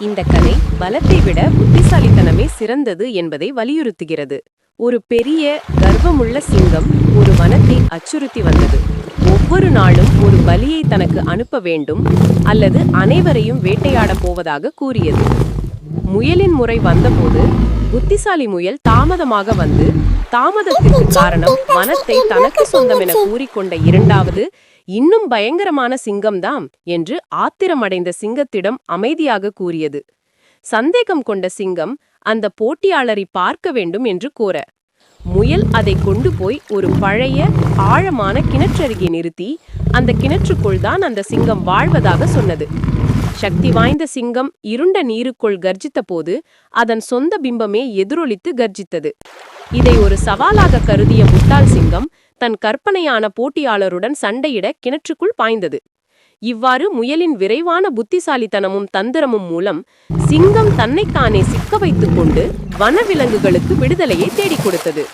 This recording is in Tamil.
இந்த கதை பலத்தை விட புத்திசாலித்தனமே சிறந்தது என்பதை வலியுறுத்துகிறது. ஒரு பெரிய கர்வமுள்ள சிங்கம் ஒரு வனத்தை அச்சுறுத்தி வந்தது. ஒவ்வொரு நாளும் ஒரு பலியை தனக்கு அனுப்ப வேண்டும் அல்லது அனைவரையும் வேட்டையாடப் போவதாக கூறியது. முயலின் முறை வந்தபோது புத்திசாலி முயல் தாமதமாக வந்து, தாமதத்திற்கு காரணம் வனத்தை தனக்கு சொந்தம் என கூறிக்கொண்ட இரண்டாவது இன்னும் பயங்கரமான சிங்கம்தாம் என்று ஆத்திரமடைந்த சிங்கத்திடம் அமைதியாக கூறியது. சந்தேகம் கொண்ட சிங்கம் அந்த போட்டியாளரை பார்க்க வேண்டும் என்று கோர, முயல் அதை கொண்டு போய் ஒரு பழைய ஆழமான கிணற்றருகே நிறுத்தி அந்த கிணற்றுக்குள் தான் அந்த சிங்கம் வாழ்வதாக சொன்னது. சக்தி வாய்ந்த சிங்கம் இருண்ட நீருக்குள் கர்ஜித்த போது அதன் சொந்த பிம்பமே எதிரொலித்து கர்ஜித்தது. இதை ஒரு சவாலாக கருதிய முட்டாள் சிங்கம் தன் கற்பனையான போட்டியாளருடன் சண்டையிட கிணற்றுக்குள் பாய்ந்தது. இவ்வாறு முயலின் விரைவான புத்திசாலித்தனமும் தந்திரமும் மூலம் சிங்கம் தன்னைத்தானே சிக்க வைத்துக் கொண்டு வனவிலங்குகளுக்கு விடுதலையை தேடிக் கொடுத்தது.